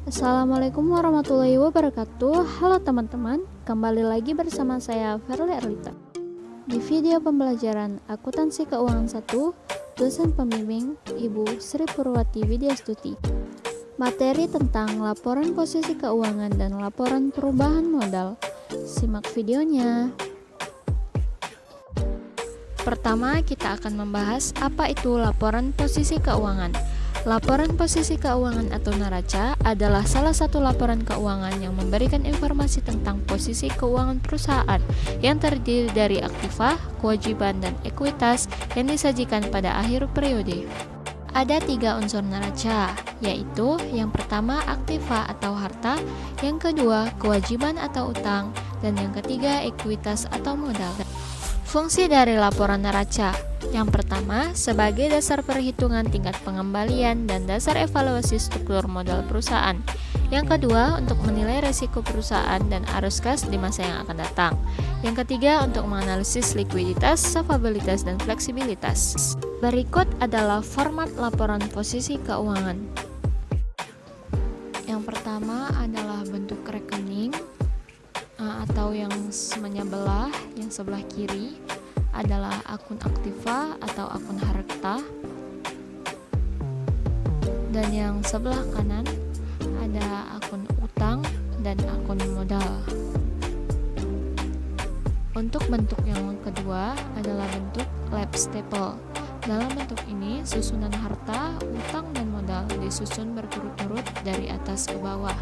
Assalamualaikum warahmatullahi wabarakatuh. Halo teman-teman, kembali lagi bersama saya Verly Erlita. Di video pembelajaran Akuntansi Keuangan 1, dosen pembimbing Ibu Sri Purwati Widyastuti. Materi tentang laporan posisi keuangan dan laporan perubahan modal. Simak videonya. Pertama, kita akan membahas apa itu laporan posisi keuangan. Laporan posisi keuangan atau neraca adalah salah satu laporan keuangan yang memberikan informasi tentang posisi keuangan perusahaan yang terdiri dari aktiva, kewajiban, dan ekuitas yang disajikan pada akhir periode. Ada 3 unsur neraca, yaitu yang pertama aktiva atau harta, yang kedua kewajiban atau utang, dan yang ketiga ekuitas atau modal. Fungsi dari laporan neraca. Yang pertama, sebagai dasar perhitungan tingkat pengembalian dan dasar evaluasi struktur modal perusahaan. Yang kedua, untuk menilai risiko perusahaan dan arus kas di masa yang akan datang. Yang ketiga, untuk menganalisis likuiditas, solvabilitas, dan fleksibilitas. Berikut adalah format laporan posisi keuangan. Yang pertama adalah bentuk rekening atau yang menyebelah, yang sebelah kiri adalah akun aktiva atau akun harta, dan yang sebelah kanan ada akun utang dan akun modal. Untuk bentuk yang kedua adalah bentuk lapse table. Dalam bentuk ini, susunan harta, utang, dan modal disusun berturut-turut dari atas ke bawah.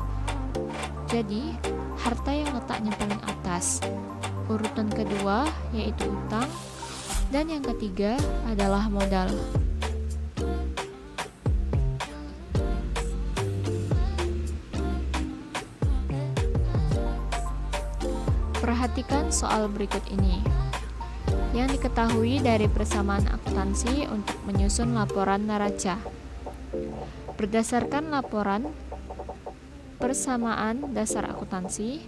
Jadi, harta yang letaknya paling atas, urutan kedua yaitu utang, dan yang ketiga adalah modal. Perhatikan soal berikut ini. Yang diketahui dari persamaan akuntansi untuk menyusun laporan neraca. Berdasarkan laporan persamaan dasar akuntansi,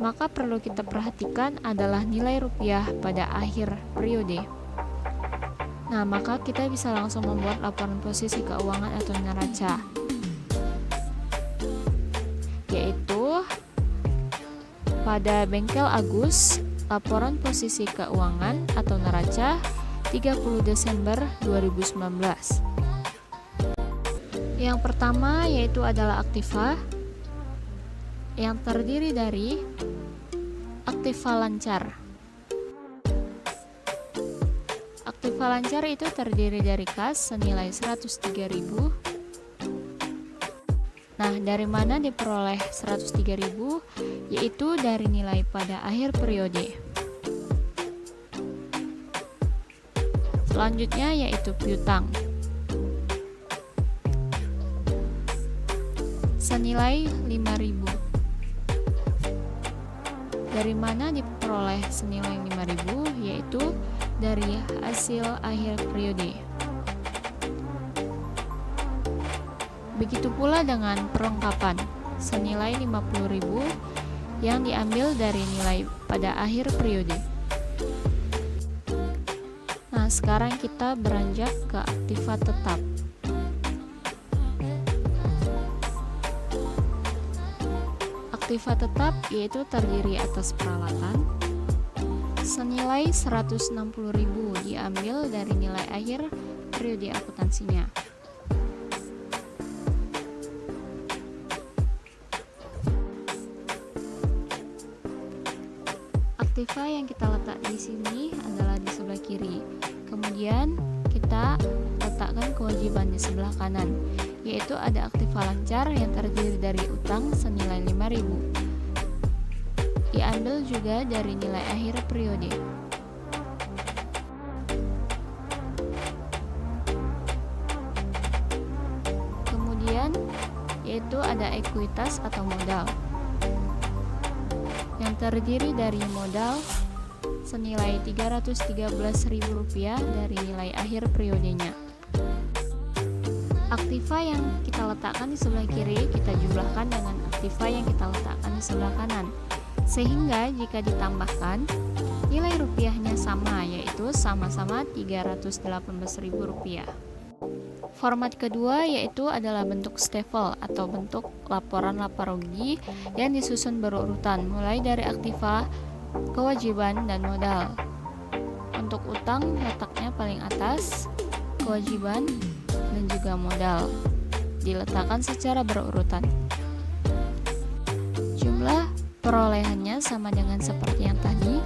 maka perlu kita perhatikan adalah nilai rupiah pada akhir periode. Nah, maka kita bisa langsung membuat laporan posisi keuangan atau neraca, yaitu pada bengkel Agus, laporan posisi keuangan atau neraca 30 Desember 2019. Yang pertama yaitu adalah aktiva, yang terdiri dari aktiva lancar. Aktiva lancar itu terdiri dari kas senilai 103.000. Nah, dari mana diperoleh 103.000? Yaitu dari nilai pada akhir periode. Selanjutnya yaitu piutang, senilai 5.000. Dari mana diperoleh senilai 5.000? Yaitu dari hasil akhir periode. Begitu pula dengan perlengkapan senilai 50.000 yang diambil dari nilai pada akhir periode. Nah, sekarang kita beranjak ke aktiva tetap. Aktiva tetap yaitu terdiri atas peralatan senilai 160.000 diambil dari nilai akhir periode akuntansinya. Aktiva yang kita letak di sini adalah di sebelah kiri. Kemudian kita letakkan kewajiban di sebelah kanan, yaitu ada aktiva lancar yang terdiri dari utang senilai 5.000. Diambil juga dari nilai akhir periode. Kemudian yaitu ada ekuitas atau modal, yang terdiri dari modal senilai Rp313.000 dari nilai akhir periodenya. Aktiva yang kita letakkan di sebelah kiri kita jumlahkan dengan aktiva yang kita letakkan di sebelah kanan, sehingga jika ditambahkan nilai rupiahnya sama, yaitu sama-sama Rp318.000. Format kedua yaitu adalah bentuk stafel atau bentuk laporan laparogi yang disusun berurutan mulai dari aktiva, kewajiban, dan modal. Untuk utang letaknya paling atas, kewajiban, dan juga modal diletakkan secara berurutan. Jumlah perolehannya sama dengan seperti yang tadi,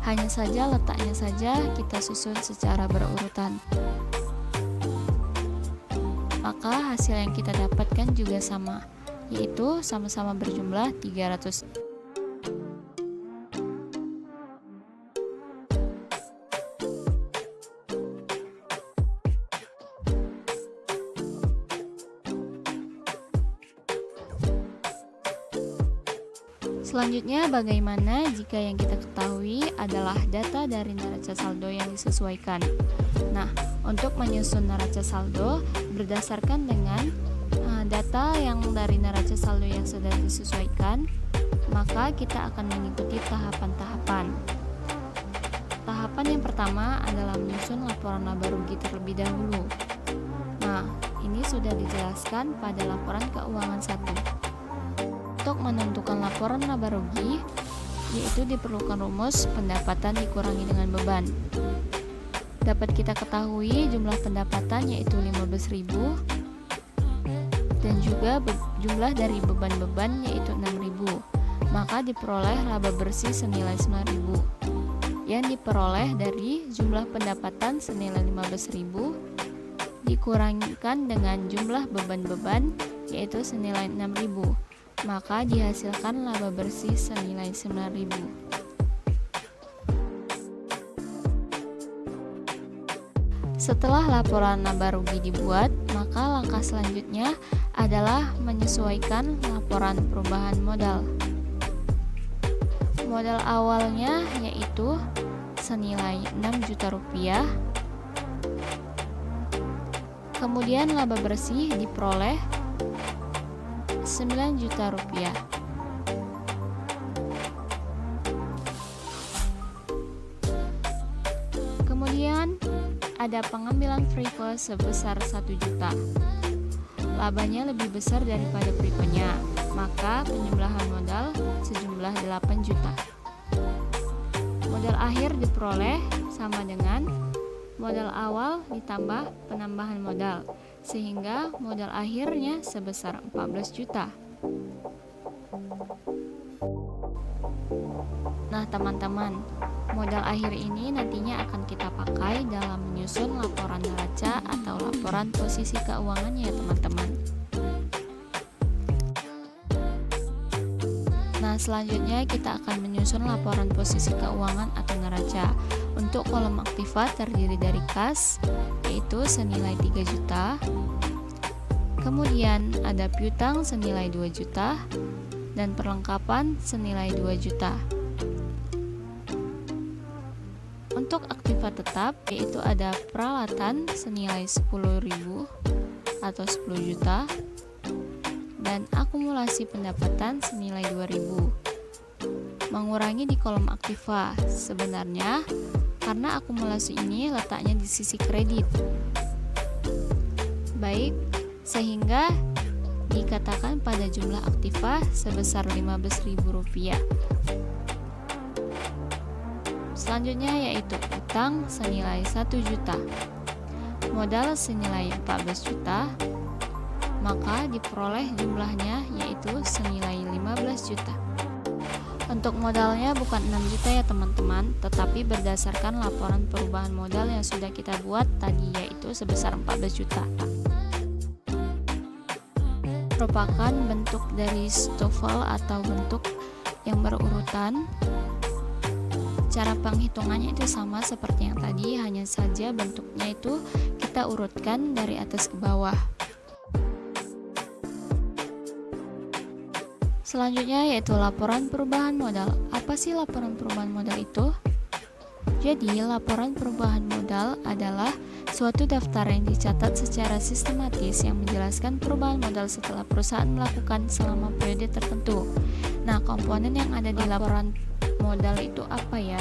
hanya saja letaknya saja kita susun secara berurutan. Maka hasil yang kita dapatkan juga sama, yaitu sama-sama berjumlah 300. Selanjutnya, bagaimana jika yang kita ketahui adalah data dari neraca saldo yang disesuaikan? Nah, untuk menyusun neraca saldo berdasarkan dengan data yang dari neraca saldo yang sudah disesuaikan, maka kita akan mengikuti tahapan-tahapan. Tahapan yang pertama adalah menyusun laporan laba rugi terlebih dahulu. Nah, ini sudah dijelaskan pada laporan keuangan 1. Untuk menentukan laporan laba rugi, yaitu diperlukan rumus pendapatan dikurangi dengan beban. Dapat kita ketahui jumlah pendapatan yaitu 15.000 dan juga jumlah dari beban-beban yaitu 6.000. Maka diperoleh laba bersih senilai 9.000 yang diperoleh dari jumlah pendapatan senilai 15.000 dikurangkan dengan jumlah beban-beban yaitu senilai 6.000. Maka dihasilkan laba bersih senilai 9.000. Setelah laporan laba rugi dibuat, maka langkah selanjutnya adalah menyesuaikan laporan perubahan modal. Modal awalnya yaitu senilai 6 juta rupiah. Kemudian laba bersih diperoleh 9 juta rupiah. Kemudian ada pengambilan free sebesar 1 juta. Labanya lebih besar daripada free-nya, maka penjumlahan modal sejumlah 8 juta. Modal akhir diperoleh sama dengan modal awal ditambah penambahan modal, sehingga modal akhirnya sebesar 14 juta. Nah teman-teman, modal akhir ini nantinya akan kita pakai dalam menyusun laporan neraca atau laporan posisi keuangannya ya teman-teman. Nah selanjutnya kita akan menyusun laporan posisi keuangan atau neraca. Untuk kolom aktiva terdiri dari kas, yaitu senilai 3 juta. Kemudian ada piutang senilai 2 juta dan perlengkapan senilai 2 juta. Untuk aktiva tetap, yaitu ada peralatan senilai 10.000 atau 10 juta dan akumulasi pendapatan senilai 2.000. Mengurangi di kolom aktiva, sebenarnya karena akumulasi ini letaknya di sisi kredit. Baik, sehingga dikatakan pada jumlah aktiva sebesar 15.000 rupiah. Selanjutnya yaitu utang senilai 1 juta. Modal senilai 14 juta. Maka diperoleh jumlahnya yaitu senilai 15 juta. Untuk modalnya bukan 6 juta ya teman-teman, tetapi berdasarkan laporan perubahan modal yang sudah kita buat tadi yaitu sebesar 14 juta. Merupakan bentuk dari stafel atau bentuk yang berurutan. Cara penghitungannya itu sama seperti yang tadi, hanya saja bentuknya itu kita urutkan dari atas ke bawah. Selanjutnya yaitu laporan perubahan modal. Apa sih laporan perubahan modal itu? Jadi, laporan perubahan modal adalah suatu daftar yang dicatat secara sistematis yang menjelaskan perubahan modal setelah perusahaan melakukan selama periode tertentu. Nah, komponen yang ada di laporan modal itu apa ya?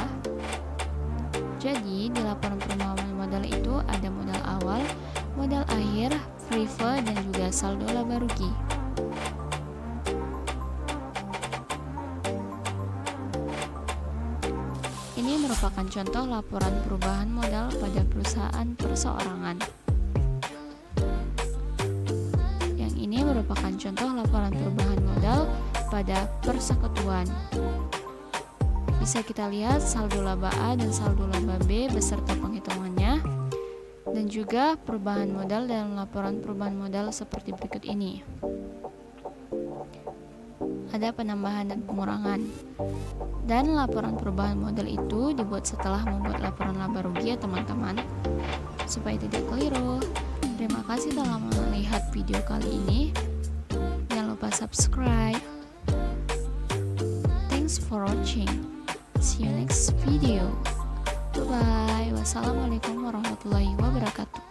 Jadi, di laporan perubahan modal itu ada modal awal, modal akhir, prive, dan juga saldo laba rugi. Ini merupakan contoh laporan perubahan modal pada perusahaan perseorangan. Yang ini merupakan contoh laporan perubahan modal pada persekutuan. Bisa kita lihat saldo laba A dan saldo laba B beserta penghitungannya, dan juga perubahan modal dalam laporan perubahan modal seperti berikut ini. Ada penambahan dan pengurangan. Dan laporan perubahan modal itu dibuat setelah membuat laporan laba rugi ya teman-teman, supaya tidak keliru. Terima kasih telah melihat video kali ini. Jangan lupa subscribe. Thanks for watching. See you next video. Bye bye. Wassalamualaikum warahmatullahi wabarakatuh.